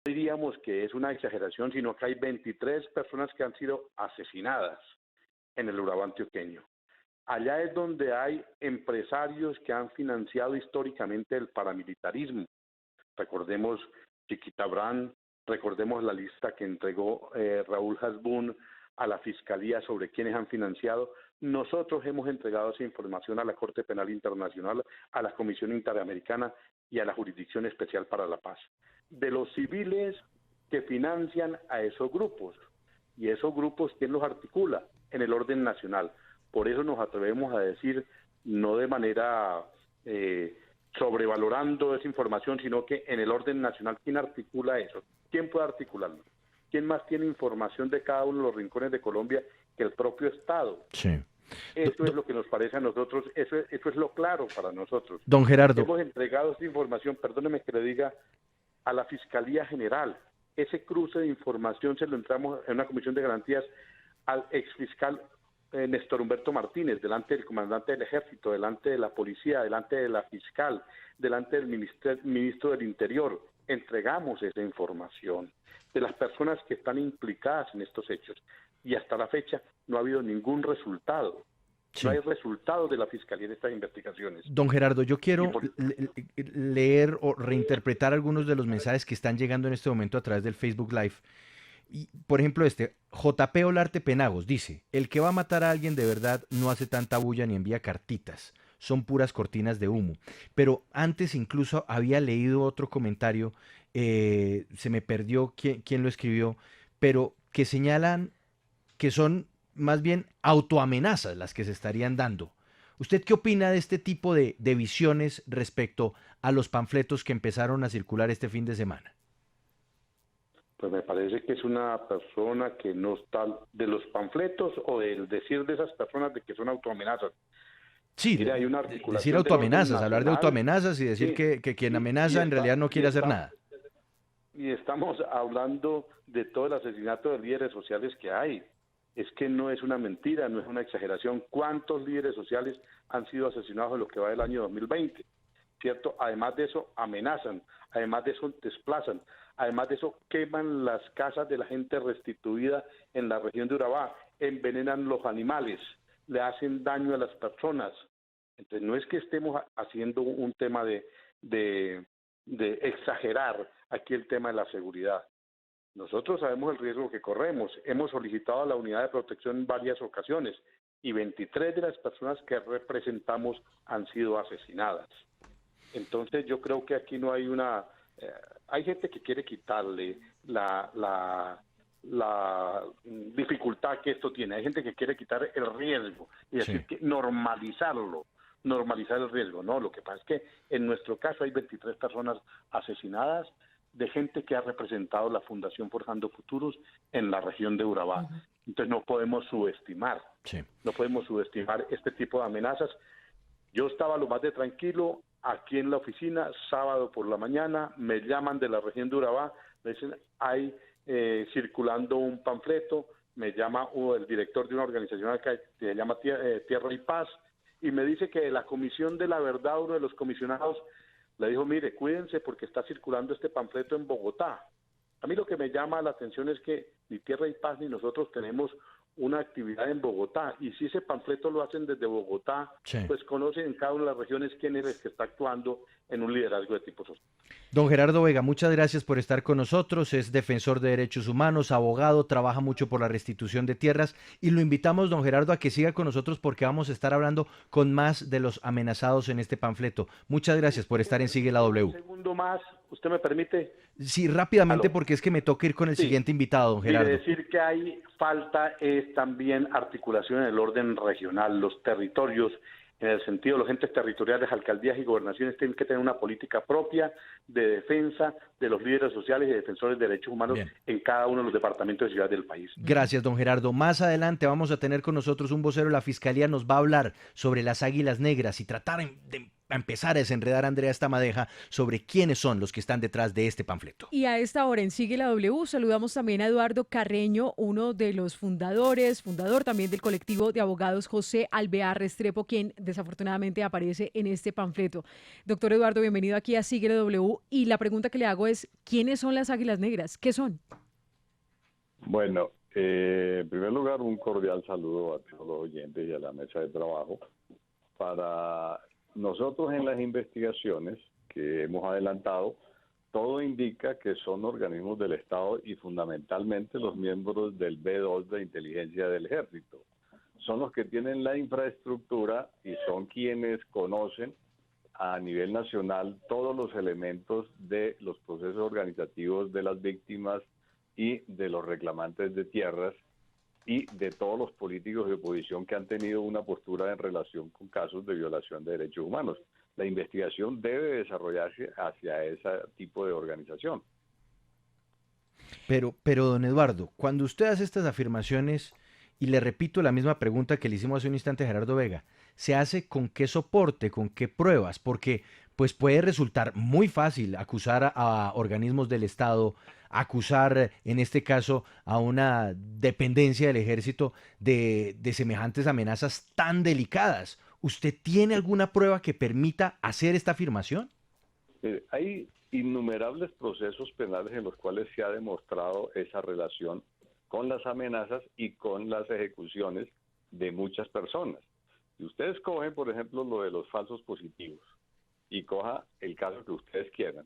diríamos que es una exageración, sino que hay 23 personas que han sido asesinadas en el Urabá antioqueño. Allá es donde hay empresarios que han financiado históricamente el paramilitarismo. Recordemos Chiquita Brand, recordemos la lista que entregó Raúl Hasbún a la Fiscalía sobre quienes han financiado. Nosotros hemos entregado esa información a la Corte Penal Internacional, a la Comisión Interamericana y a la Jurisdicción Especial para la Paz, de los civiles que financian a esos grupos. Y esos grupos, ¿quién los articula? En el orden nacional. Por eso nos atrevemos a decir, no de manera sobrevalorando esa información, sino que en el orden nacional, ¿quién articula eso? ¿Quién puede articularlo? ¿Quién más tiene información de cada uno de los rincones de Colombia que el propio Estado? Sí. Eso es lo que nos parece a nosotros, eso es lo claro para nosotros. Don Gerardo. Hemos entregado esta información, perdóneme que le diga, a la Fiscalía General. Ese cruce de información se lo entramos en una comisión de garantías al exfiscal Néstor Humberto Martínez, delante del comandante del Ejército, delante de la policía, delante de la fiscal, delante del ministro del Interior. Entregamos esa información de las personas que están implicadas en estos hechos. Y hasta la fecha no ha habido ningún resultado. Sí. No hay resultado de la Fiscalía de estas investigaciones. Don Gerardo, yo quiero leer o reinterpretar algunos de los mensajes que están llegando en este momento a través del Facebook Live. Y, por ejemplo, JP Olarte Penagos dice: el que va a matar a alguien de verdad no hace tanta bulla ni envía cartitas, son puras cortinas de humo. Pero antes incluso había leído otro comentario, se me perdió quién lo escribió, pero que señalan que son más bien autoamenazas las que se estarían dando. ¿Usted qué opina de este tipo de visiones respecto a los panfletos que empezaron a circular este fin de semana? Pues me parece que es una persona que no está de los panfletos o del decir de esas personas de que son autoamenazas. Sí, mira, hay una articulación decir autoamenazas, hablar de autoamenazas y decir sí, que quien amenaza en realidad no quiere hacer nada. Y estamos hablando de todo el asesinato de líderes sociales que hay. Es que no es una mentira, no es una exageración. ¿Cuántos líderes sociales han sido asesinados en lo que va del año 2020? ¿Cierto? Además de eso, amenazan, además de eso, desplazan, además de eso, queman las casas de la gente restituida en la región de Urabá, envenenan los animales, le hacen daño a las personas. Entonces, no es que estemos haciendo un tema de exagerar aquí el tema de la seguridad. Nosotros sabemos el riesgo que corremos. Hemos solicitado a la unidad de protección en varias ocasiones y 23 de las personas que representamos han sido asesinadas. Entonces yo creo que aquí no hay una... hay gente que quiere quitarle la dificultad que esto tiene. Hay gente que quiere quitar el riesgo y decir que normalizar el riesgo. No, lo que pasa es que en nuestro caso hay 23 personas asesinadas de gente que ha representado la Fundación Forjando Futuros en la región de Urabá. Entonces no podemos subestimar, no podemos subestimar este tipo de amenazas. Yo estaba lo más de tranquilo aquí en la oficina, sábado por la mañana, me llaman de la región de Urabá, me dicen, hay circulando un panfleto, me llama el director de una organización que se llama Tierra y Paz, y me dice que la Comisión de la Verdad, uno de los comisionados, le dijo, mire, cuídense porque está circulando este panfleto en Bogotá. A mí lo que me llama la atención es que ni Tierra y Paz ni nosotros tenemos una actividad en Bogotá, y si ese panfleto lo hacen desde Bogotá, pues conocen en cada una de las regiones quién es el que está actuando en un liderazgo de tipo social. Don Gerardo Vega, muchas gracias por estar con nosotros, es defensor de derechos humanos, abogado, trabaja mucho por la restitución de tierras y lo invitamos, don Gerardo, a que siga con nosotros porque vamos a estar hablando con más de los amenazados en este panfleto. Muchas gracias por estar en Sigue la W. Un segundo más, ¿usted me permite? Sí, rápidamente porque es que me toca ir con el siguiente invitado, don Gerardo. Mire, decir que hay falta es también articulación en el orden regional, los territorios, en el sentido de los entes territoriales, alcaldías y gobernaciones tienen que tener una política propia de defensa de los líderes sociales y defensores de derechos humanos en cada uno de los departamentos y ciudades del país. Gracias, don Gerardo. Más adelante vamos a tener con nosotros un vocero de la Fiscalía, nos va a hablar sobre las águilas negras y tratar de empezar a desenredar, Andrea, esta madeja sobre quiénes son los que están detrás de este panfleto. Y a esta hora en Sigue la W saludamos también a Eduardo Carreño, uno de los fundador también del colectivo de abogados José Alvear Restrepo, quien desafortunadamente aparece en este panfleto. Doctor Eduardo, bienvenido aquí a Sigue la W. Y la pregunta que le hago es, ¿quiénes son las Águilas Negras? ¿Qué son? Bueno, en primer lugar, un cordial saludo a todos los oyentes y a la mesa de trabajo. Para nosotros en las investigaciones que hemos adelantado, todo indica que son organismos del Estado y fundamentalmente los miembros del B2 de inteligencia del Ejército. Son los que tienen la infraestructura y son quienes conocen a nivel nacional todos los elementos de los procesos organizativos de las víctimas y de los reclamantes de tierras y de todos los políticos de oposición que han tenido una postura en relación con casos de violación de derechos humanos. La investigación debe desarrollarse hacia ese tipo de organización. Pero, don Eduardo, cuando usted hace estas afirmaciones, y le repito la misma pregunta que le hicimos hace un instante a Gerardo Vega, ¿se hace con qué soporte, con qué pruebas? Porque pues puede resultar muy fácil acusar a organismos del Estado, acusar en este caso a una dependencia del ejército de semejantes amenazas tan delicadas. ¿Usted tiene alguna prueba que permita hacer esta afirmación? Hay innumerables procesos penales en los cuales se ha demostrado esa relación con las amenazas y con las ejecuciones de muchas personas. Si ustedes cogen, por ejemplo, lo de los falsos positivos y coja el caso que ustedes quieran,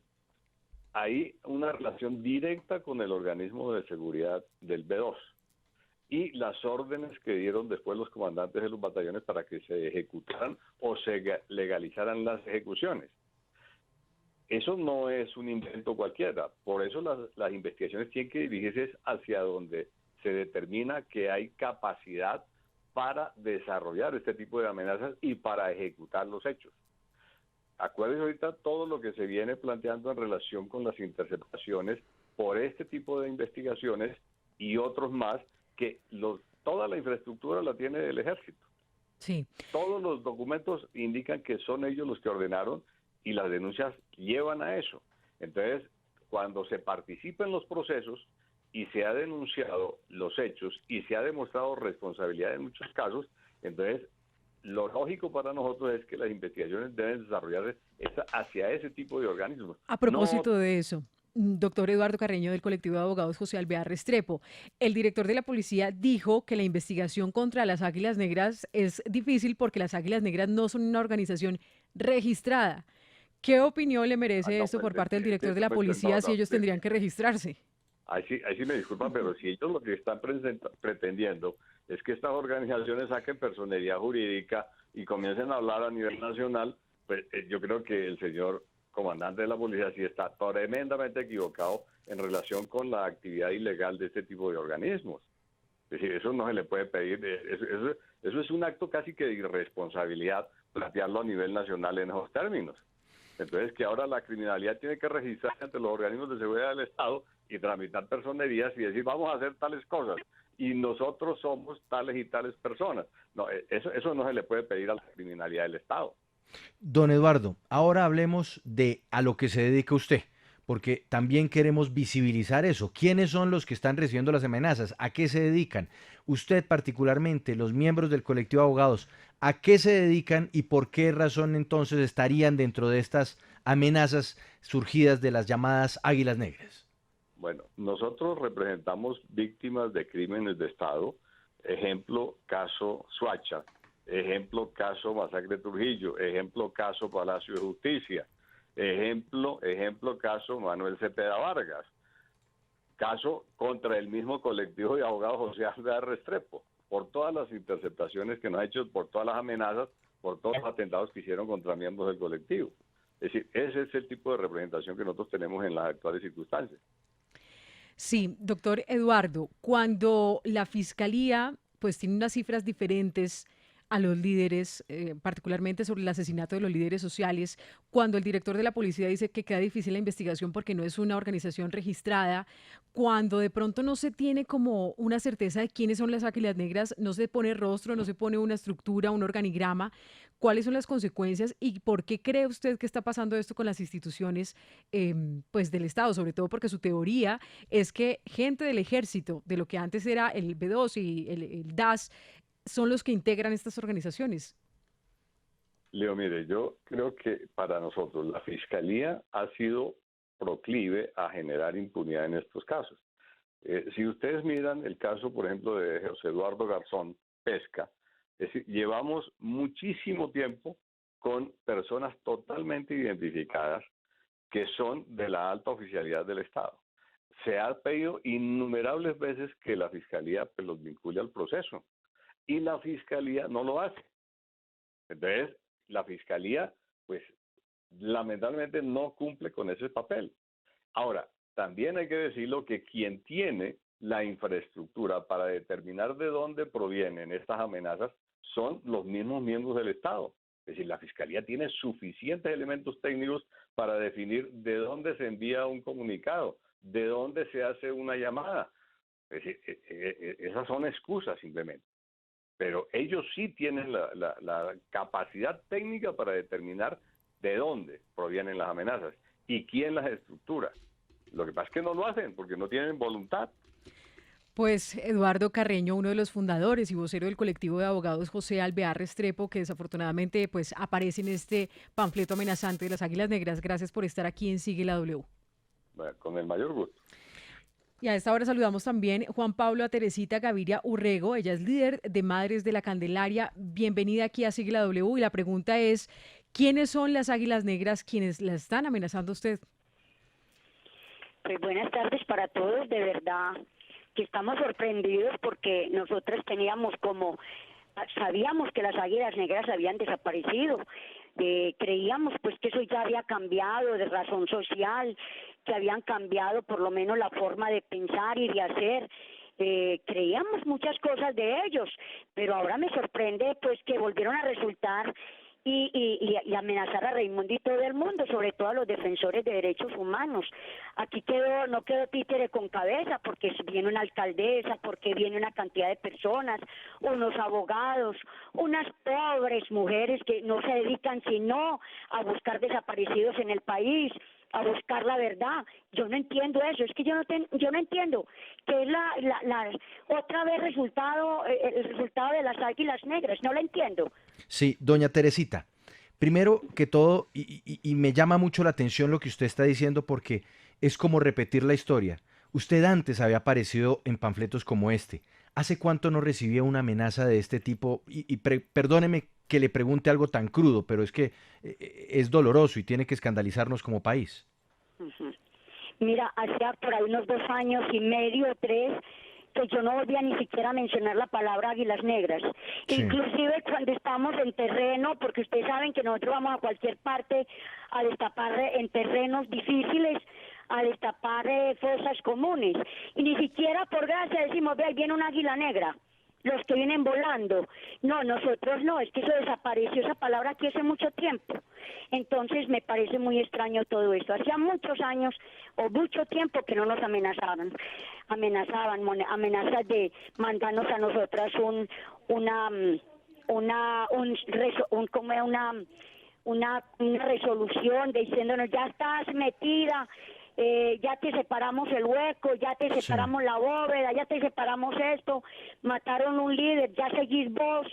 hay una relación directa con el organismo de seguridad del B2 y las órdenes que dieron después los comandantes de los batallones para que se ejecutaran o se legalizaran las ejecuciones. Eso no es un invento cualquiera, por eso las investigaciones tienen que dirigirse hacia donde se determina que hay capacidad para desarrollar este tipo de amenazas y para ejecutar los hechos. Acuérdense ahorita todo lo que se viene planteando en relación con las interceptaciones por este tipo de investigaciones y otros más que toda la infraestructura la tiene el ejército. Sí. Todos los documentos indican que son ellos los que ordenaron y las denuncias llevan a eso. Entonces, cuando se participa en los procesos y se ha denunciado los hechos y se ha demostrado responsabilidad en muchos casos, entonces lo lógico para nosotros es que las investigaciones deben desarrollarse hacia ese tipo de organismos. A propósito de eso, doctor Eduardo Carreño del colectivo de abogados José Alvear Restrepo, el director de la policía dijo que la investigación contra las Águilas Negras es difícil porque las Águilas Negras no son una organización registrada. ¿Qué opinión le merece esto por parte del director de la policía si ellos tendrían que registrarse? Ahí sí me disculpan, pero si ellos lo que están pretendiendo es que estas organizaciones saquen personería jurídica y comiencen a hablar a nivel nacional, pues yo creo que el señor comandante de la policía sí está tremendamente equivocado en relación con la actividad ilegal de este tipo de organismos. Es decir, eso no se le puede pedir, eso es un acto casi que de irresponsabilidad plantearlo a nivel nacional en esos términos. Entonces, que ahora la criminalidad tiene que registrarse ante los organismos de seguridad del Estado y tramitar personerías y decir, vamos a hacer tales cosas, y nosotros somos tales y tales personas. No, eso no se le puede pedir a la criminalidad del Estado. Don Eduardo, ahora hablemos de a lo que se dedica usted, porque también queremos visibilizar eso. ¿Quiénes son los que están recibiendo las amenazas? ¿A qué se dedican? Usted particularmente, los miembros del colectivo de abogados, ¿a qué se dedican y por qué razón entonces estarían dentro de estas amenazas surgidas de las llamadas Águilas Negras? Bueno, nosotros representamos víctimas de crímenes de Estado, ejemplo, caso Suacha, ejemplo, caso Masacre Trujillo, ejemplo, caso Palacio de Justicia, ejemplo, caso Manuel Cepeda Vargas, caso contra el mismo colectivo de abogados José Alvear Restrepo, por todas las interceptaciones que nos ha hecho, por todas las amenazas, por todos los atentados que hicieron contra miembros del colectivo. Es decir, ese es el tipo de representación que nosotros tenemos en las actuales circunstancias. Sí, doctor Eduardo, cuando la Fiscalía pues tiene unas cifras diferentes a los líderes, particularmente sobre el asesinato de los líderes sociales, cuando el director de la policía dice que queda difícil la investigación porque no es una organización registrada, cuando de pronto no se tiene como una certeza de quiénes son las Águilas Negras, no se pone rostro, no se pone una estructura, un organigrama? ¿Cuáles son las consecuencias y por qué cree usted que está pasando esto con las instituciones pues del Estado? Sobre todo porque su teoría es que gente del ejército, de lo que antes era el B2 y el DAS, son los que integran estas organizaciones. Leo, mire, yo creo que para nosotros la Fiscalía ha sido proclive a generar impunidad en estos casos. Si ustedes miran el caso, por ejemplo, de José Eduardo Garzón Pesca, es decir, llevamos muchísimo tiempo con personas totalmente identificadas que son de la alta oficialidad del Estado. Se ha pedido innumerables veces que la Fiscalía pues, los vincule al proceso y la Fiscalía no lo hace. Entonces, la Fiscalía, pues, lamentablemente no cumple con ese papel. Ahora, también hay que decirlo que quien tiene la infraestructura para determinar de dónde provienen estas amenazas son los mismos miembros del Estado. Es decir, la Fiscalía tiene suficientes elementos técnicos para definir de dónde se envía un comunicado, de dónde se hace una llamada. Es decir, esas son excusas simplemente. Pero ellos sí tienen la capacidad técnica para determinar de dónde provienen las amenazas y quién las estructura. Lo que pasa es que no lo hacen porque no tienen voluntad. Pues Eduardo Carreño, uno de los fundadores y vocero del colectivo de abogados José Alvear Restrepo, que desafortunadamente pues aparece en este panfleto amenazante de las Águilas Negras. Gracias por estar aquí en Sigue la W. Bueno, con el mayor gusto. Y a esta hora saludamos también Juan Pablo a Teresita Gaviria Urrego. Ella es líder de Madres de la Candelaria. Bienvenida aquí a Sigue la W. Y la pregunta es, ¿quiénes son las Águilas Negras quienes la están amenazando a usted? Pues buenas tardes para todos, de verdad que estamos sorprendidos porque nosotros sabíamos que las Águilas Negras habían desaparecido, creíamos pues que eso ya había cambiado de razón social, que habían cambiado por lo menos la forma de pensar y de hacer. Creíamos muchas cosas de ellos, pero ahora me sorprende pues que volvieron a resultar y amenazar a Raimundo y todo el mundo, sobre todo a los defensores de derechos humanos. Aquí no quedó títere con cabeza, porque viene una alcaldesa, porque viene una cantidad de personas, unos abogados, unas pobres mujeres que no se dedican sino a buscar desaparecidos en el país, a buscar la verdad. Yo no entiendo eso, es que yo no entiendo que es otra vez el resultado de las Águilas Negras, no lo entiendo. Sí, doña Teresita, primero que todo, y me llama mucho la atención lo que usted está diciendo porque es como repetir la historia. Usted antes había aparecido en panfletos como este. ¿Hace cuánto no recibía una amenaza de este tipo? Perdóneme que le pregunte algo tan crudo, pero es que es doloroso y tiene que escandalizarnos como país. Uh-huh. Mira, hacía por ahí unos 2 años y medio, 3, que yo no volvía ni siquiera a mencionar la palabra Águilas Negras. Sí. Inclusive cuando estamos en terreno, porque ustedes saben que nosotros vamos a cualquier parte a destapar en terrenos difíciles, a destapar fosas comunes. Y ni siquiera por gracia decimos, ve, ahí viene un águila negra, los que vienen volando. No, nosotros no, es que eso desapareció, esa palabra aquí hace mucho tiempo. Entonces me parece muy extraño todo esto. Hacía muchos años o mucho tiempo que no nos amenazaban amenazas de mandarnos a nosotras una resolución diciéndonos ya estás metida, ya te separamos el hueco, ya te separamos la bóveda, ya te separamos esto, mataron un líder, ya seguís vos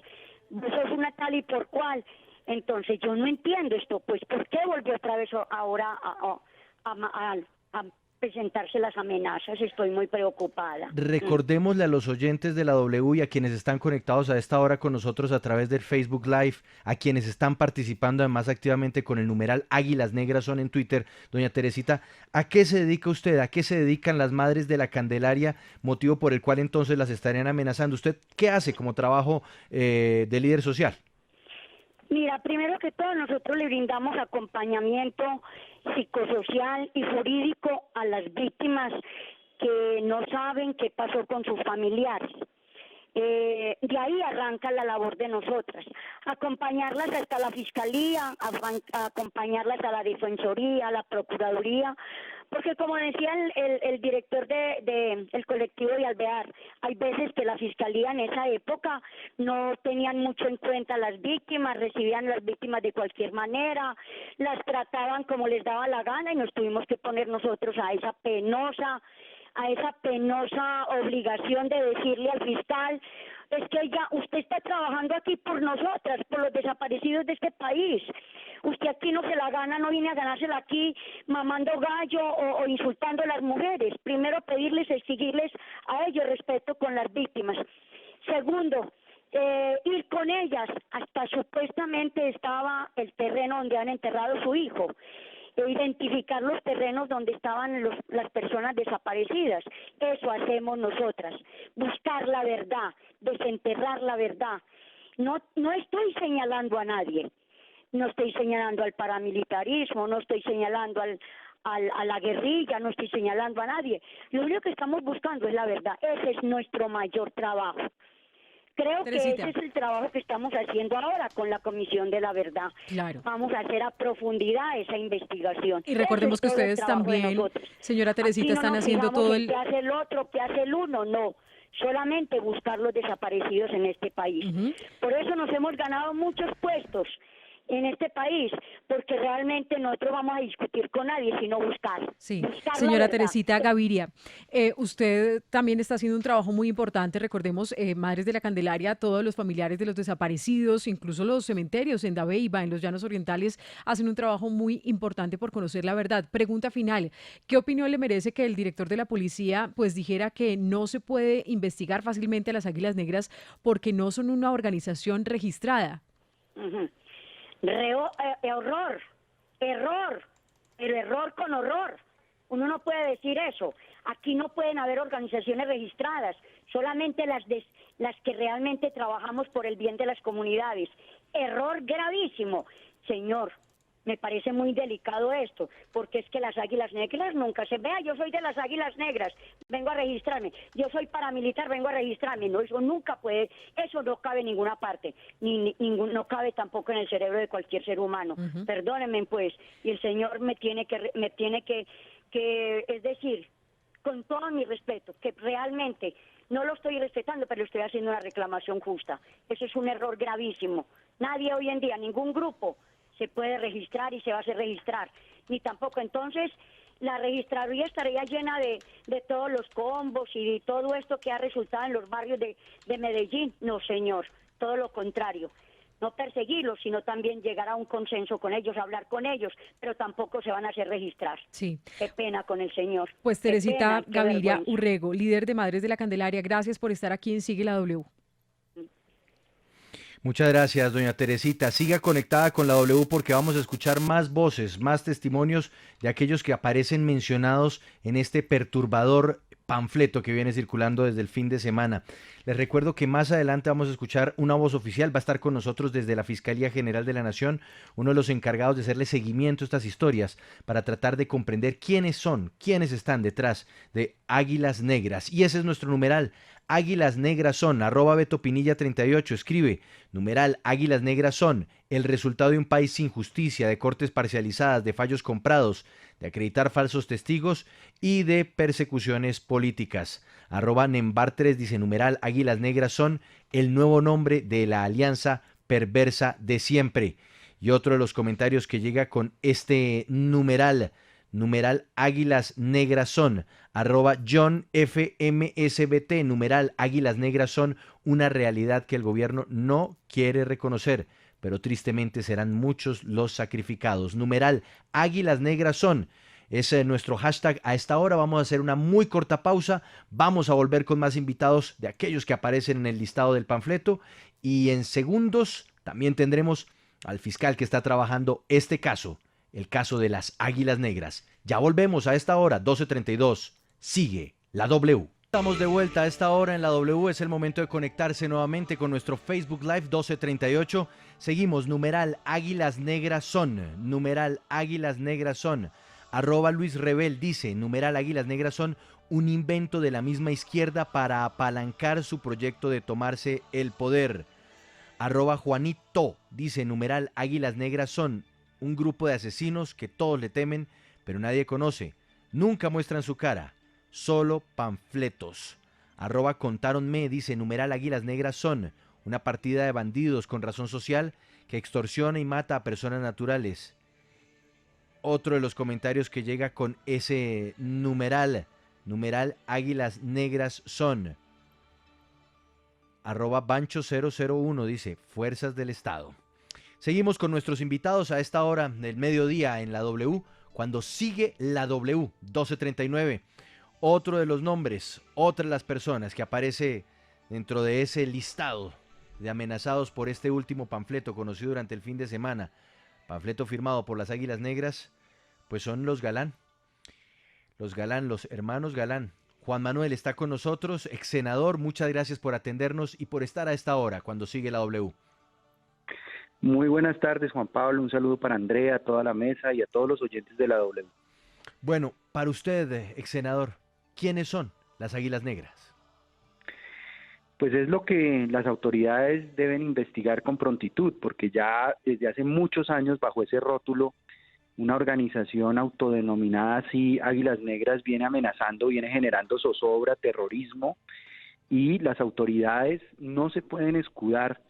sos una tal y por cual. Entonces yo no entiendo esto, pues ¿por qué volvió otra vez ahora a presentarse las amenazas? Estoy muy preocupada. Recordémosle a los oyentes de la W y a quienes están conectados a esta hora con nosotros a través del Facebook Live, a quienes están participando además activamente con el numeral Águilas Negras son en Twitter. Doña Teresita, ¿a qué se dedica usted? ¿A qué se dedican las Madres de la Candelaria? Motivo por el cual entonces las estarían amenazando. ¿Usted qué hace como trabajo de líder social? Mira, primero que todo nosotros le brindamos acompañamiento psicosocial y jurídico a las víctimas que no saben qué pasó con sus familiares. De ahí arranca la labor de nosotras, acompañarlas hasta la fiscalía, acompañarlas a la defensoría, a la procuraduría, porque como decía el director el colectivo de Alvear, hay veces que la fiscalía en esa época no tenían mucho en cuenta a las víctimas, recibían a las víctimas de cualquier manera, las trataban como les daba la gana y nos tuvimos que poner nosotros a esa penosa obligación de decirle al fiscal, es que usted está trabajando aquí por nosotras, por los desaparecidos de este país. Usted aquí no se la gana, no viene a ganársela aquí mamando gallo o insultando a las mujeres. Primero pedirles, exigirles a ellos respeto con las víctimas. Segundo, ir con ellas hasta supuestamente estaba el terreno donde han enterrado a su hijo. Identificar los terrenos donde estaban las personas desaparecidas. Eso hacemos nosotras, buscar la verdad, desenterrar la verdad. No estoy señalando a nadie, no estoy señalando al paramilitarismo, no estoy señalando a la guerrilla, no estoy señalando a nadie. Lo único que estamos buscando es la verdad. Ese es nuestro mayor trabajo. Creo Teresita, que ese es el trabajo que estamos haciendo ahora con la Comisión de la Verdad. Claro. Vamos a hacer a profundidad esa investigación. Y recordemos que Ese es todo el ustedes trabajo de también, nosotros. señora Teresita, Aquí no están nos haciendo fijamos todo en qué hace el otro, qué hace el uno, no. Solamente buscar los desaparecidos en este país. Por eso nos hemos ganado muchos puestos en este país, porque realmente nosotros vamos a discutir con nadie, sino buscar. Sí, Buscar la señora verdad. Teresita Gaviria, usted también está haciendo un trabajo muy importante. Recordemos, Madres de la Candelaria, todos los familiares de los desaparecidos, incluso los cementerios en Dabeiba, en los Llanos Orientales, hacen un trabajo muy importante por conocer la verdad. Pregunta final, ¿qué opinión le merece que el director de la policía pues dijera que no se puede investigar fácilmente a las Águilas Negras porque no son una organización registrada? Error, pero error con horror. Uno no puede decir eso. Aquí no pueden haber organizaciones registradas, solamente las que realmente trabajamos por el bien de las comunidades. Error gravísimo. Señor, me parece muy delicado esto, porque es que las Águilas Negras nunca se vea, yo soy de las Águilas Negras, vengo a registrarme, yo soy paramilitar, vengo a registrarme, no, eso nunca puede, eso no cabe en ninguna parte, no cabe tampoco en el cerebro de cualquier ser humano. Perdónenme pues, y el Señor me tiene que, es decir, con todo mi respeto, que realmente no lo estoy respetando, pero estoy haciendo una reclamación justa. Eso es un error gravísimo. Nadie hoy en día, ningún grupo se puede registrar y se va a hacer registrar, ni tampoco entonces la registraduría estaría llena de todos los combos y de todo esto que ha resultado en los barrios de Medellín. No, señor, todo lo contrario. No perseguirlos, sino también llegar a un consenso con ellos, hablar con ellos, pero tampoco se van a hacer registrar. Sí. Qué pena con el Señor. Pues Teresita Qué Gaviria vergüenza. Urrego, líder de Madres de la Candelaria, gracias por estar aquí en Sigue la W. Muchas gracias, doña Teresita. Siga conectada con la W porque vamos a escuchar más voces, más testimonios de aquellos que aparecen mencionados en este perturbador panfleto que viene circulando desde el fin de semana. Les recuerdo que más adelante vamos a escuchar una voz oficial. Va a estar con nosotros desde la Fiscalía General de la Nación, uno de los encargados de hacerle seguimiento a estas historias para tratar de comprender quiénes están detrás de Águilas Negras. Y ese es nuestro numeral. Águilas Negras son, @BetoPinilla38, escribe, numeral Águilas Negras son, el resultado de un país sin justicia, de cortes parcializadas, de fallos comprados, de acreditar falsos testigos y de persecuciones políticas. @Nembar3 dice, numeral Águilas Negras son, el nuevo nombre de la alianza perversa de siempre. Y otro de los comentarios que llega con este numeral Águilas Negras son, @JohnFMSBT, numeral Águilas Negras son una realidad que el gobierno no quiere reconocer, pero tristemente serán muchos los sacrificados. Numeral Águilas Negras son, es nuestro hashtag a esta hora. Vamos a hacer una muy corta pausa, vamos a volver con más invitados de aquellos que aparecen en el listado del panfleto y en segundos también tendremos al fiscal que está trabajando este caso, el caso de las Águilas Negras. Ya volvemos a esta hora, 12:32. Sigue la W. Estamos de vuelta a esta hora en la W. Es el momento de conectarse nuevamente con nuestro Facebook Live 1238. Seguimos, numeral Águilas Negras son, numeral Águilas Negras son. @Luis Rebel dice, numeral Águilas Negras son un invento de la misma izquierda para apalancar su proyecto de tomarse el poder. @Juanito dice, numeral, Águilas Negras son un grupo de asesinos que todos le temen, pero nadie conoce. Nunca muestran su cara, solo panfletos. @Contáronme dice, numeral, Águilas Negras son una partida de bandidos con razón social que extorsiona y mata a personas naturales. Otro de los comentarios que llega con ese numeral, Águilas Negras son. @Bancho001 dice, Fuerzas del Estado. Seguimos con nuestros invitados a esta hora del mediodía en la W, cuando sigue la W, 12:39. Otro de los nombres, otra de las personas que aparece dentro de ese listado de amenazados por este último panfleto conocido durante el fin de semana, panfleto firmado por las Águilas Negras, pues son los Galán, los hermanos Galán. Juan Manuel está con nosotros, ex senador, muchas gracias por atendernos y por estar a esta hora cuando sigue la W. Muy buenas tardes, Juan Pablo, un saludo para Andrea, a toda la mesa y a todos los oyentes de la W. Bueno, para usted, ex senador, ¿quiénes son las Águilas Negras? Pues es lo que las autoridades deben investigar con prontitud, porque ya desde hace muchos años, bajo ese rótulo, una organización autodenominada así, Águilas Negras, viene amenazando, viene generando zozobra, terrorismo, y las autoridades no se pueden escudar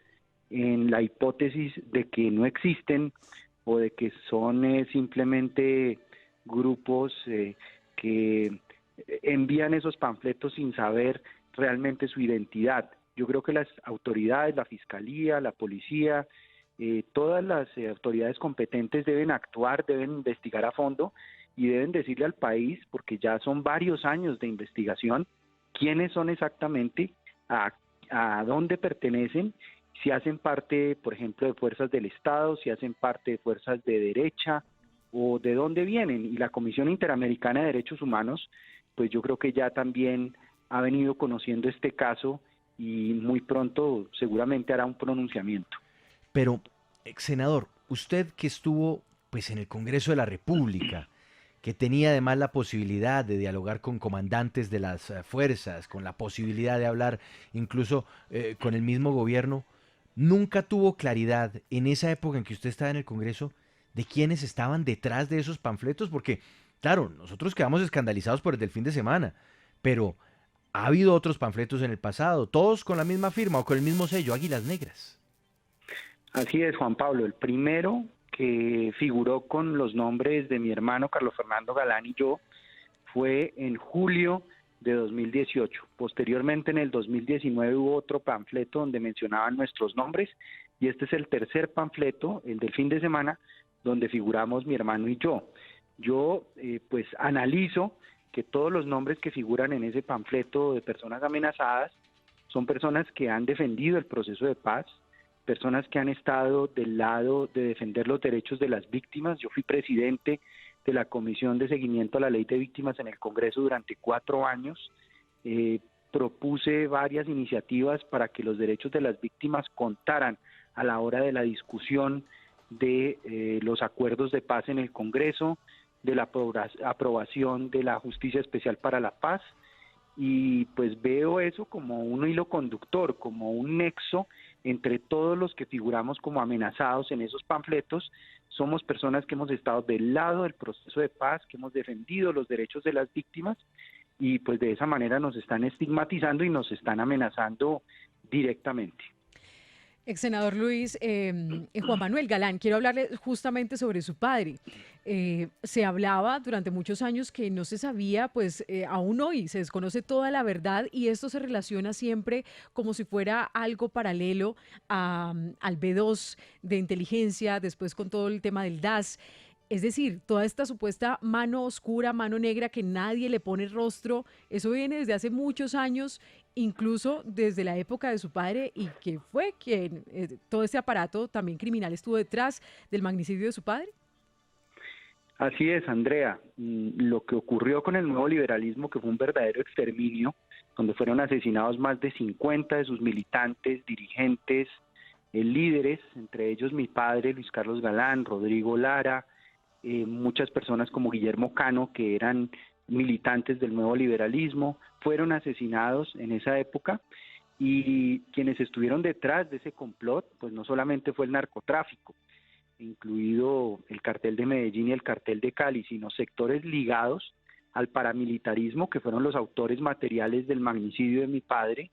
en la hipótesis de que no existen o de que son simplemente grupos que envían esos panfletos sin saber realmente su identidad. Yo creo que las autoridades, la Fiscalía, la Policía, todas las autoridades competentes deben actuar, deben investigar a fondo y deben decirle al país, porque ya son varios años de investigación, quiénes son exactamente, a dónde pertenecen, si hacen parte, por ejemplo, de fuerzas del Estado, si hacen parte de fuerzas de derecha o de dónde vienen. Y la Comisión Interamericana de Derechos Humanos, pues yo creo que ya también ha venido conociendo este caso y muy pronto seguramente hará un pronunciamiento. Pero, ex senador, usted que estuvo pues en el Congreso de la República, que tenía además la posibilidad de dialogar con comandantes de las fuerzas, con la posibilidad de hablar incluso con el mismo gobierno, nunca tuvo claridad en esa época en que usted estaba en el Congreso de quiénes estaban detrás de esos panfletos, porque, claro, nosotros quedamos escandalizados por el del fin de semana, pero ha habido otros panfletos en el pasado, todos con la misma firma o con el mismo sello, Águilas Negras. Así es, Juan Pablo. El primero que figuró con los nombres de mi hermano Carlos Fernando Galán y yo fue en julio de 2018. Posteriormente, en el 2019, hubo otro panfleto donde mencionaban nuestros nombres y este es el tercer panfleto, el del fin de semana, donde figuramos mi hermano y yo. Yo pues analizo que todos los nombres que figuran en ese panfleto de personas amenazadas son personas que han defendido el proceso de paz, personas que han estado del lado de defender los derechos de las víctimas. Yo fui presidente de la Comisión de Seguimiento a la Ley de Víctimas en el Congreso durante 4 años. Propuse varias iniciativas para que los derechos de las víctimas contaran a la hora de la discusión de los acuerdos de paz en el Congreso, de la aprobación de la Justicia Especial para la Paz, y pues veo eso como un hilo conductor, como un nexo entre todos los que figuramos como amenazados en esos panfletos. Somos personas que hemos estado del lado del proceso de paz, que hemos defendido los derechos de las víctimas, y pues de esa manera nos están estigmatizando y nos están amenazando directamente. Ex senador Luis, Juan Manuel Galán, quiero hablarle justamente sobre su padre. Se hablaba durante muchos años que no se sabía, pues aún hoy se desconoce toda la verdad y esto se relaciona siempre como si fuera algo paralelo al B2 de inteligencia, después con todo el tema del DAS. Es decir, toda esta supuesta mano oscura, mano negra que nadie le pone rostro, eso viene desde hace muchos años, incluso desde la época de su padre, y que fue quien, todo este aparato también criminal estuvo detrás del magnicidio de su padre. Así es, Andrea. Lo que ocurrió con el nuevo liberalismo, que fue un verdadero exterminio, donde fueron asesinados más de 50 de sus militantes, dirigentes, líderes, entre ellos mi padre, Luis Carlos Galán, Rodrigo Lara, muchas personas como Guillermo Cano, que eran militantes del nuevo liberalismo, fueron asesinados en esa época, y quienes estuvieron detrás de ese complot, pues no solamente fue el narcotráfico, incluido el cartel de Medellín y el cartel de Cali, sino sectores ligados al paramilitarismo, que fueron los autores materiales del magnicidio de mi padre,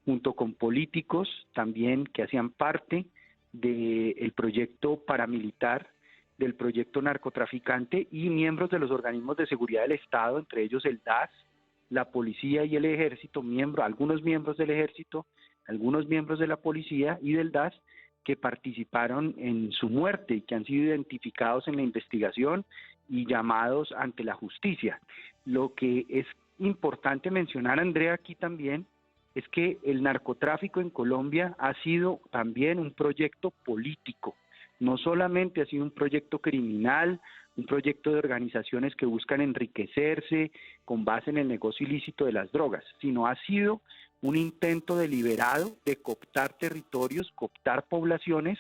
junto con políticos también que hacían parte del proyecto paramilitar, del proyecto narcotraficante, y miembros de los organismos de seguridad del Estado, entre ellos el DAS, la policía y el ejército, algunos miembros del ejército, algunos miembros de la policía y del DAS, que participaron en su muerte y que han sido identificados en la investigación y llamados ante la justicia. Lo que es importante mencionar, Andrea, aquí también, es que el narcotráfico en Colombia ha sido también un proyecto político. No solamente ha sido un proyecto criminal, un proyecto de organizaciones que buscan enriquecerse con base en el negocio ilícito de las drogas, sino ha sido un intento deliberado de cooptar territorios, cooptar poblaciones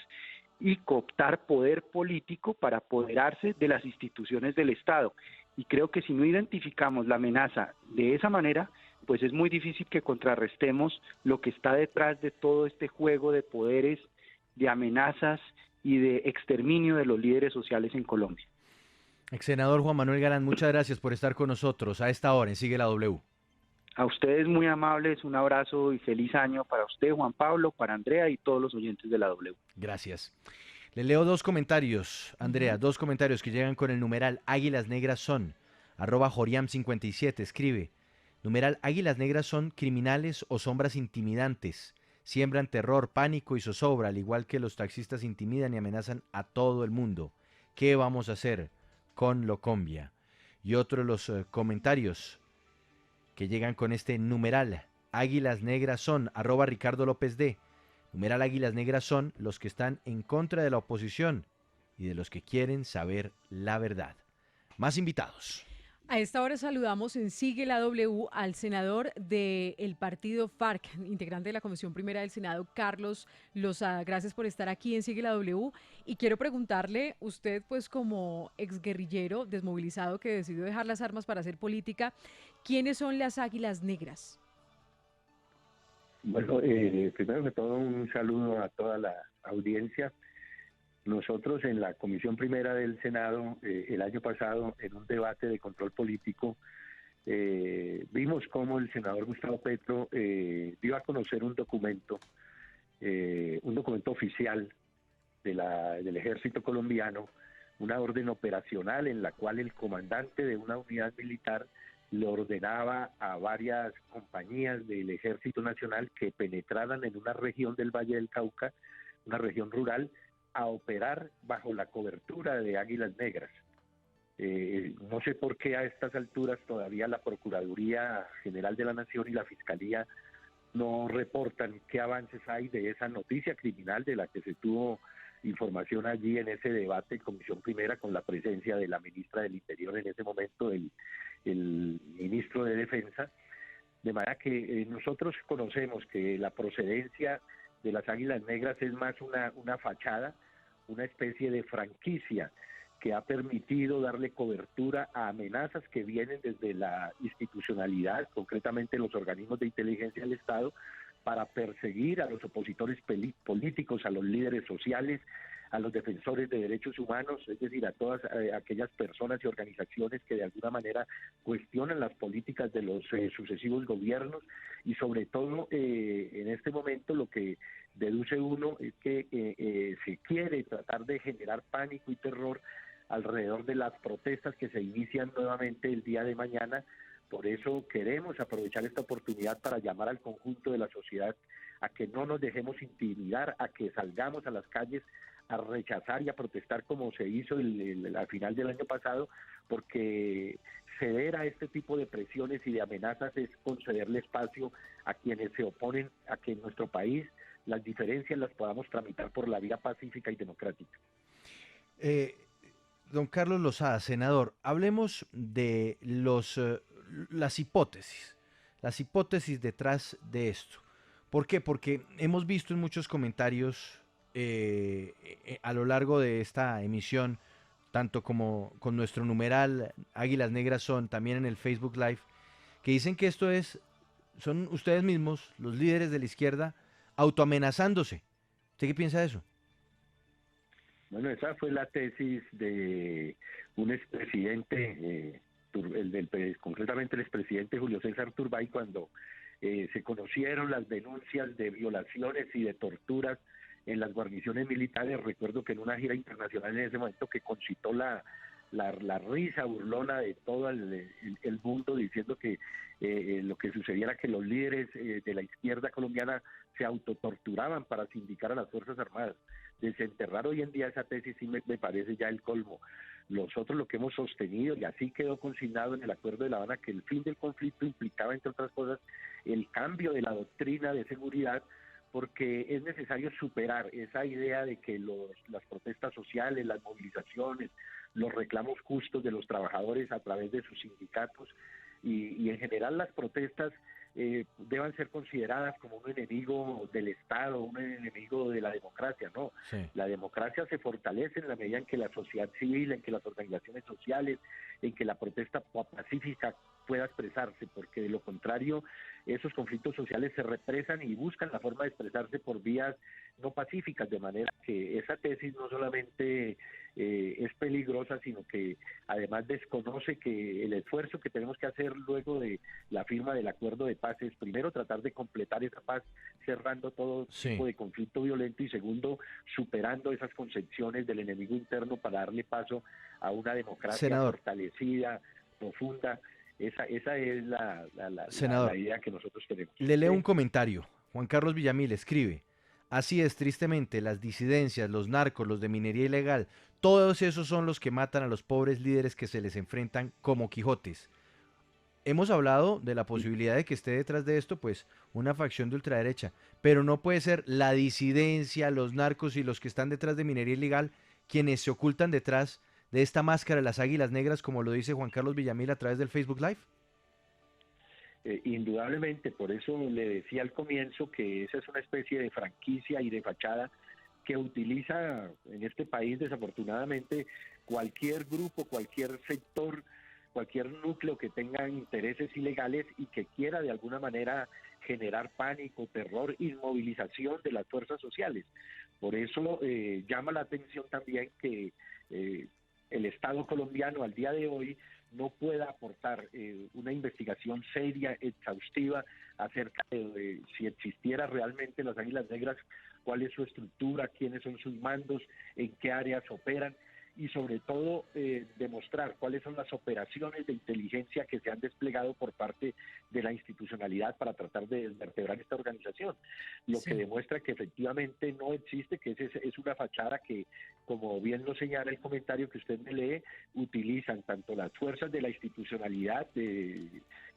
y cooptar poder político para apoderarse de las instituciones del Estado. Y creo que si no identificamos la amenaza de esa manera, pues es muy difícil que contrarrestemos lo que está detrás de todo este juego de poderes, de amenazas y de exterminio de los líderes sociales en Colombia. Ex senador Juan Manuel Galán, muchas gracias por estar con nosotros a esta hora en Sigue la W. A ustedes muy amables, un abrazo y feliz año para usted, Juan Pablo, para Andrea y todos los oyentes de la W. Gracias. Le leo dos comentarios, Andrea, dos comentarios que llegan con el numeral Águilas Negras son, @Joriam57, escribe, numeral Águilas Negras son criminales o sombras intimidantes, siembran terror, pánico y zozobra, al igual que los taxistas intimidan y amenazan a todo el mundo. ¿Qué vamos a hacer con Locombia? Y otro de los comentarios que llegan con este numeral Águilas Negras son, @Ricardo López D. Numeral Águilas Negras son los que están en contra de la oposición y de los que quieren saber la verdad. Más invitados. A esta hora saludamos en Sigue la W al senador del partido FARC, integrante de la Comisión Primera del Senado, Carlos Lozada. Gracias por estar aquí en Sigue la W. Y quiero preguntarle, usted pues como exguerrillero desmovilizado que decidió dejar las armas para hacer política, ¿quiénes son las Águilas Negras? Bueno, primero que todo un saludo a toda la audiencia. Nosotros en la Comisión Primera del Senado, el año pasado, en un debate de control político, vimos cómo el senador Gustavo Petro dio a conocer un documento oficial del Ejército colombiano, una orden operacional en la cual el comandante de una unidad militar le ordenaba a varias compañías del Ejército Nacional que penetraran en una región del Valle del Cauca, una región rural, a operar bajo la cobertura de Águilas Negras. No sé por qué a estas alturas todavía la Procuraduría General de la Nación y la Fiscalía no reportan qué avances hay de esa noticia criminal de la que se tuvo información allí en ese debate en Comisión Primera con la presencia de la ministra del Interior en ese momento, el ministro de Defensa, de manera que nosotros conocemos que la procedencia de las Águilas Negras es más una fachada, una especie de franquicia que ha permitido darle cobertura a amenazas que vienen desde la institucionalidad, concretamente los organismos de inteligencia del Estado, para perseguir a los opositores políticos, a los líderes sociales, a los defensores de derechos humanos, es decir, a todas aquellas personas y organizaciones que de alguna manera cuestionan las políticas de los sucesivos gobiernos, y sobre todo en este momento lo que deduce uno es que se quiere tratar de generar pánico y terror alrededor de las protestas que se inician nuevamente el día de mañana. Por eso queremos aprovechar esta oportunidad para llamar al conjunto de la sociedad a que no nos dejemos intimidar, a que salgamos a las calles a rechazar y a protestar como se hizo al final del año pasado, porque ceder a este tipo de presiones y de amenazas es concederle espacio a quienes se oponen a que en nuestro país las diferencias las podamos tramitar por la vía pacífica y democrática. Don Carlos Lozada, senador, hablemos de las hipótesis detrás de esto. ¿Por qué? Porque hemos visto en muchos comentarios a lo largo de esta emisión tanto como con nuestro numeral Águilas Negras Son, también en el Facebook Live, que dicen que son ustedes mismos, los líderes de la izquierda, autoamenazándose. ¿Usted qué piensa de eso? Bueno, esa fue la tesis de un expresidente, concretamente el expresidente Julio César Turbay, cuando se conocieron las denuncias de violaciones y de torturas en las guarniciones militares. Recuerdo que en una gira internacional en ese momento que concitó la risa burlona de todo el mundo, diciendo que lo que sucediera que los líderes de la izquierda colombiana se autotorturaban para sindicar a las Fuerzas Armadas. Desenterrar hoy en día esa tesis sí me parece ya el colmo. Nosotros lo que hemos sostenido, y así quedó consignado en el Acuerdo de La Habana, que el fin del conflicto implicaba, entre otras cosas, el cambio de la doctrina de seguridad, porque es necesario superar esa idea de que las protestas sociales, las movilizaciones, los reclamos justos de los trabajadores a través de sus sindicatos y en general las protestas deban ser consideradas como un enemigo del Estado, un enemigo de la democracia. No, Sí. La democracia se fortalece en la medida en que la sociedad civil, en que las organizaciones sociales, en que la protesta pacífica pueda expresarse, porque de lo contrario esos conflictos sociales se represan y buscan la forma de expresarse por vías no pacíficas, de manera que esa tesis no solamente es peligrosa, sino que además desconoce que el esfuerzo que tenemos que hacer luego de la firma del acuerdo de paz es, primero, tratar de completar esa paz cerrando todo tipo de conflicto violento, y segundo, superando esas concepciones del enemigo interno para darle paso a una democracia fortalecida, profunda. Esa es la idea que nosotros tenemos. Le leo un comentario. Juan Carlos Villamil escribe: así es, tristemente, las disidencias, los narcos, los de minería ilegal, todos esos son los que matan a los pobres líderes que se les enfrentan como Quijotes. Hemos hablado de la posibilidad de que esté detrás de esto, pues, una facción de ultraderecha, pero no puede ser la disidencia, los narcos y los que están detrás de minería ilegal quienes se ocultan detrás de esta máscara de las Águilas Negras, como lo dice Juan Carlos Villamil a través del Facebook Live. Indudablemente, por eso le decía al comienzo que esa es una especie de franquicia y de fachada que utiliza en este país, desafortunadamente, cualquier grupo, cualquier sector, cualquier núcleo que tenga intereses ilegales y que quiera de alguna manera generar pánico, terror, inmovilización de las fuerzas sociales. Por eso llama la atención también que el Estado colombiano al día de hoy no pueda aportar una investigación seria, exhaustiva, acerca de si existiera realmente las Águilas Negras, cuál es su estructura, quiénes son sus mandos, en qué áreas operan, y sobre todo demostrar cuáles son las operaciones de inteligencia que se han desplegado por parte de la institucionalidad para tratar de desvertebrar esta organización, lo que demuestra que efectivamente no existe, que es una fachada que, como bien lo señala el comentario que usted me lee, utilizan tanto las fuerzas de la institucionalidad,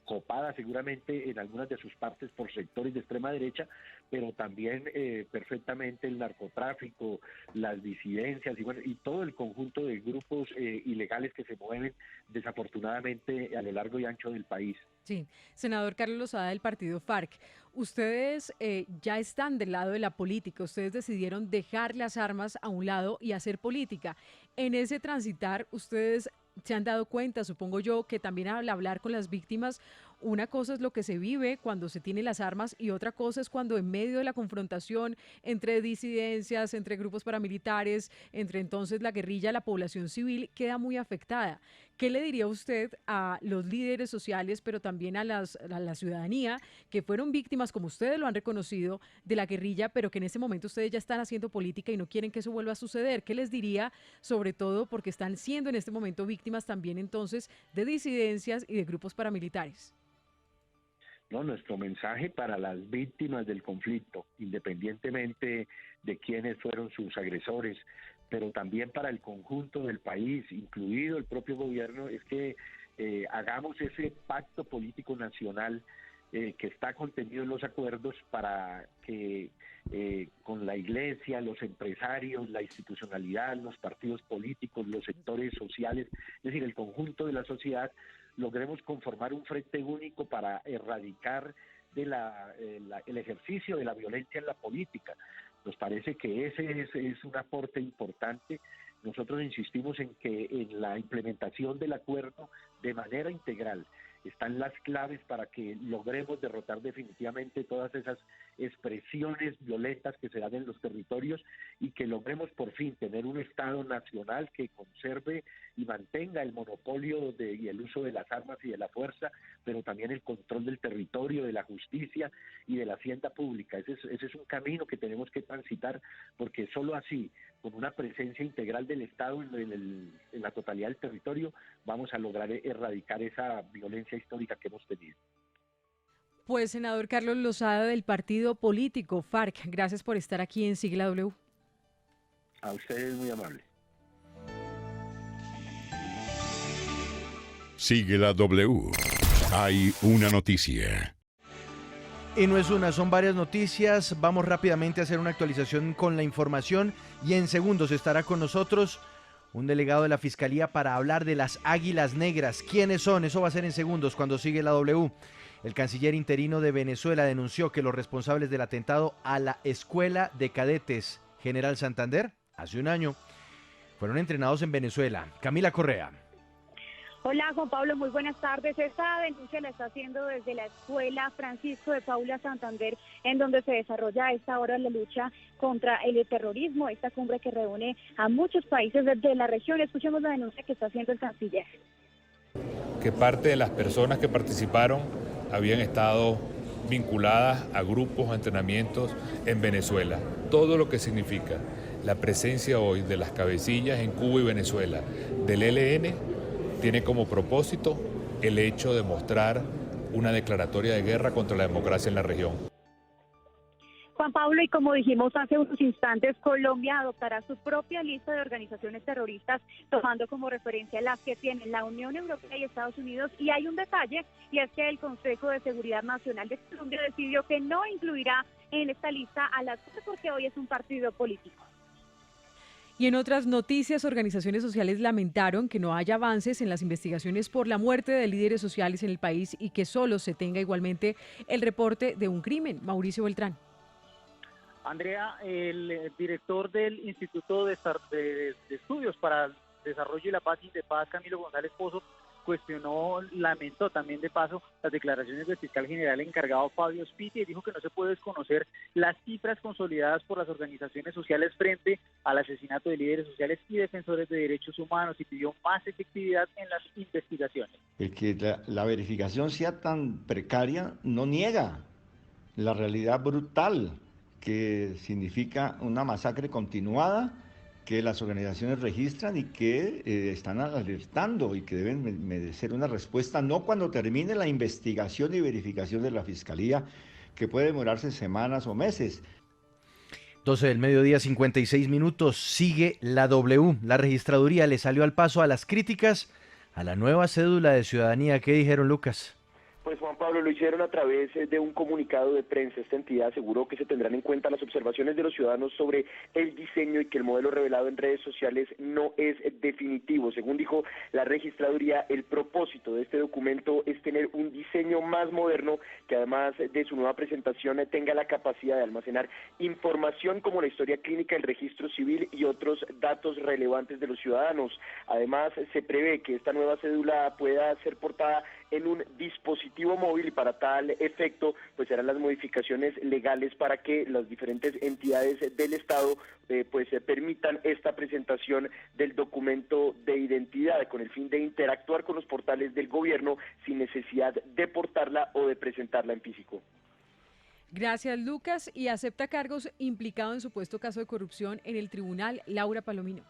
copada seguramente en algunas de sus partes por sectores de extrema derecha, pero también perfectamente el narcotráfico, las disidencias y todo el conjunto de grupos ilegales que se mueven desafortunadamente a lo largo y ancho del país. Sí, senador Carlos Lozada del partido FARC, ustedes ya están del lado de la política, ustedes decidieron dejar las armas a un lado y hacer política. En ese transitar, ustedes se han dado cuenta, supongo yo, que también al hablar con las víctimas, una cosa es lo que se vive cuando se tienen las armas y otra cosa es cuando en medio de la confrontación entre disidencias, entre grupos paramilitares, entre entonces la guerrilla, la población civil queda muy afectada. ¿Qué le diría usted a los líderes sociales, pero también a la ciudadanía que fueron víctimas, como ustedes lo han reconocido, de la guerrilla, pero que en ese momento ustedes ya están haciendo política y no quieren que eso vuelva a suceder? ¿Qué les diría, sobre todo porque están siendo en este momento víctimas también entonces de disidencias y de grupos paramilitares? No, nuestro mensaje para las víctimas del conflicto, independientemente de quiénes fueron sus agresores, pero también para el conjunto del país, incluido el propio gobierno, es que hagamos ese pacto político nacional que está contenido en los acuerdos para que con la iglesia, los empresarios, la institucionalidad, los partidos políticos, los sectores sociales, es decir, el conjunto de la sociedad, logremos conformar un frente único para erradicar el ejercicio de la violencia en la política. Nos parece que ese es un aporte importante nosotros insistimos en que en la implementación del acuerdo de manera integral están las claves para que logremos derrotar definitivamente todas esas expresiones violentas que se dan en los territorios y que logremos por fin tener un Estado nacional que conserve y mantenga el monopolio y el uso de las armas y de la fuerza, pero también el control del territorio, de la justicia y de la hacienda pública. Ese es un camino que tenemos que transitar, porque solo así, con una presencia integral del Estado en la totalidad del territorio, vamos a lograr erradicar esa violencia histórica que hemos tenido. Pues, senador Carlos Lozada, del partido político FARC, gracias por estar aquí en Sigla W. A ustedes, muy amable. Sigla W. Hay una noticia. Y no es una, son varias noticias. Vamos rápidamente a hacer una actualización con la información y en segundos estará con nosotros un delegado de la Fiscalía para hablar de las Águilas Negras. ¿Quiénes son? Eso va a ser en segundos cuando sigue la W. El canciller interino de Venezuela denunció que los responsables del atentado a la Escuela de Cadetes General Santander, hace un año, fueron entrenados en Venezuela. Camila Correa. Hola Juan Pablo, muy buenas tardes. Esta denuncia la está haciendo desde la Escuela Francisco de Paula Santander, en donde se desarrolla a esta hora la lucha contra el terrorismo, esta cumbre que reúne a muchos países de la región. Escuchemos la denuncia que está haciendo el canciller. Que parte de las personas que participaron habían estado vinculadas a grupos, a entrenamientos en Venezuela. Todo lo que significa la presencia hoy de las cabecillas en Cuba y Venezuela del ELN tiene como propósito el hecho de mostrar una declaratoria de guerra contra la democracia en la región. Juan Pablo, y como dijimos hace unos instantes, Colombia adoptará su propia lista de organizaciones terroristas, tomando como referencia las que tienen la Unión Europea y Estados Unidos. Y hay un detalle, y es que el Consejo de Seguridad Nacional de Colombia decidió que no incluirá en esta lista a las FARC porque hoy es un partido político. Y en otras noticias, organizaciones sociales lamentaron que no haya avances en las investigaciones por la muerte de líderes sociales en el país y que solo se tenga igualmente el reporte de un crimen. Mauricio Beltrán. Andrea, el director del Instituto de Estudios para el Desarrollo y la Paz, Indepaz, Camilo González Pozo, lamentó también de paso las declaraciones del fiscal general encargado Fabio Spiti y dijo que no se puede desconocer las cifras consolidadas por las organizaciones sociales frente al asesinato de líderes sociales y defensores de derechos humanos y pidió más efectividad en las investigaciones. El que la verificación sea tan precaria no niega la realidad brutal que significa una masacre continuada que las organizaciones registran y que están alertando y que deben merecer una respuesta, no cuando termine la investigación y verificación de la Fiscalía, que puede demorarse semanas o meses. 12 del mediodía, 56 minutos, sigue la W. La registraduría le salió al paso a las críticas a la nueva cédula de ciudadanía. ¿Qué dijeron, Lucas? Pues Juan Pablo, lo hicieron a través de un comunicado de prensa. Esta entidad aseguró que se tendrán en cuenta las observaciones de los ciudadanos sobre el diseño y que el modelo revelado en redes sociales no es definitivo. Según dijo la registraduría, el propósito de este documento es tener un diseño más moderno que además de su nueva presentación tenga la capacidad de almacenar información como la historia clínica, el registro civil y otros datos relevantes de los ciudadanos. Además, se prevé que esta nueva cédula pueda ser portada en un dispositivo móvil y para tal efecto pues serán las modificaciones legales para que las diferentes entidades del Estado permitan esta presentación del documento de identidad con el fin de interactuar con los portales del gobierno sin necesidad de portarla o de presentarla en físico. Gracias, Lucas. Y acepta cargos implicado en supuesto caso de corrupción en el tribunal, Laura Palomino.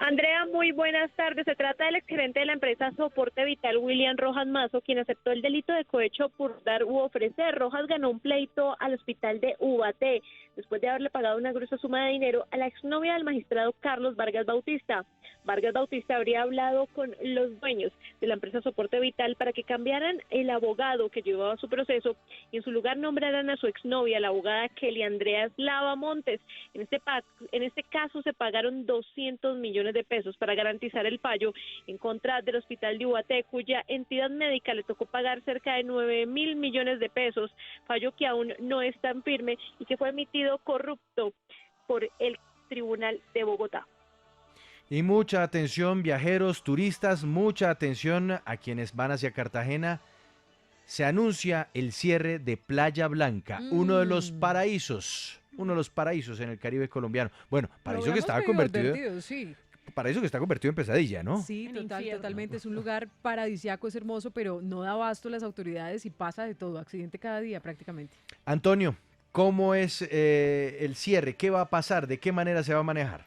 Andrea, muy buenas tardes. Se trata del exgerente de la empresa Soporte Vital, William Rojas Mazo, quien aceptó el delito de cohecho por dar u ofrecer. Rojas ganó un pleito al hospital de Ubaté, después de haberle pagado una gruesa suma de dinero a la exnovia del magistrado Carlos Vargas Bautista. Vargas Bautista habría hablado con los dueños de la empresa Soporte Vital para que cambiaran el abogado que llevaba su proceso y en su lugar nombraran a su exnovia, la abogada Kelly Andrea Slava Montes. En este caso se pagaron 200 millones de pesos para garantizar el fallo en contra del hospital de Ubaté, cuya entidad médica le tocó pagar cerca de 9.000 millones de pesos, fallo que aún no es tan firme y que fue emitido corrupto por el Tribunal de Bogotá. Y mucha atención, viajeros, turistas, mucha atención a quienes van hacia Cartagena. Se anuncia el cierre de Playa Blanca, uno de los paraísos en el Caribe colombiano. Bueno, paraíso que estaba convertido, sí. Paraíso que está convertido en pesadilla, ¿no? Sí, totalmente. Es un lugar paradisiaco, es hermoso, pero no da abasto las autoridades y pasa de todo, accidente cada día prácticamente. Antonio, ¿cómo es el cierre? ¿Qué va a pasar? ¿De qué manera se va a manejar?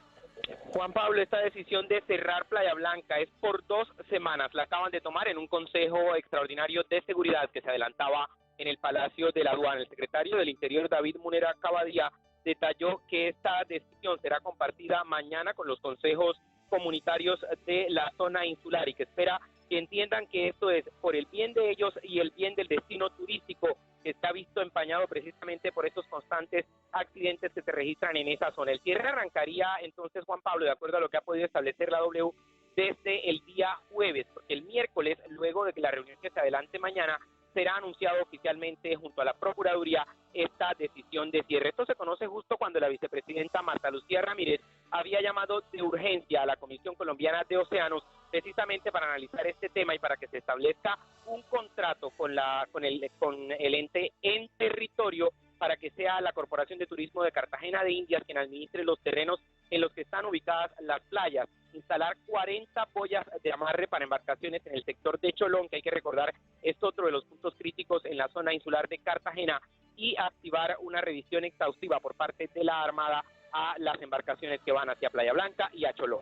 Juan Pablo, esta decisión de cerrar Playa Blanca es por 2 semanas. La acaban de tomar en un consejo extraordinario de seguridad que se adelantaba en el Palacio de la Aduana. El secretario del Interior, David Munera Cabadía, detalló que esta decisión será compartida mañana con los consejos comunitarios de la zona insular y que espera que entiendan que esto es por el bien de ellos y el bien del destino turístico que está visto empañado precisamente por estos constantes accidentes que se registran en esa zona. El cierre arrancaría entonces, Juan Pablo, de acuerdo a lo que ha podido establecer la W, desde el día jueves, porque el miércoles, luego de que la reunión que se adelante mañana, será anunciado oficialmente junto a la Procuraduría esta decisión de cierre. Esto se conoce justo cuando la vicepresidenta Marta Lucía Ramírez había llamado de urgencia a la Comisión Colombiana de Océanos precisamente para analizar este tema y para que se establezca un contrato con el ente en territorio para que sea la Corporación de Turismo de Cartagena de Indias quien administre los terrenos en los que están ubicadas las playas, instalar 40 boyas de amarre para embarcaciones en el sector de Cholón, que hay que recordar es otro de los puntos críticos en la zona insular de Cartagena, y activar una revisión exhaustiva por parte de la Armada a las embarcaciones que van hacia Playa Blanca y a Cholón.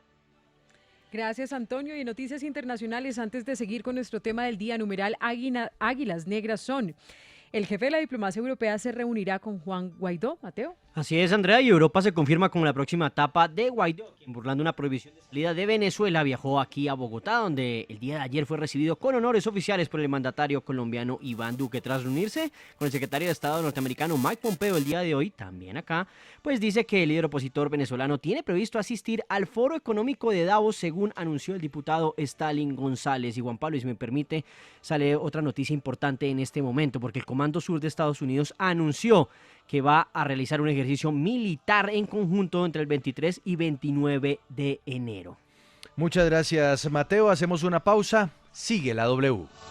Gracias, Antonio. Y en noticias internacionales, antes de seguir con nuestro tema del día, numeral Águilas Negras son. El jefe de la diplomacia europea se reunirá con Juan Guaidó, Mateo. Así es, Andrea, y Europa se confirma como la próxima etapa de Guaidó, quien burlando una prohibición de salida de Venezuela viajó aquí a Bogotá, donde el día de ayer fue recibido con honores oficiales por el mandatario colombiano Iván Duque. Tras reunirse con el secretario de Estado norteamericano Mike Pompeo el día de hoy, también acá, pues dice que el líder opositor venezolano tiene previsto asistir al Foro Económico de Davos, según anunció el diputado Stalin González. Y Juan Pablo, y si me permite, sale otra noticia importante en este momento, porque el Comando Sur de Estados Unidos anunció que va a realizar un ejercicio militar en conjunto entre el 23 y 29 de enero. Muchas gracias, Mateo. Hacemos una pausa. Sigue la W.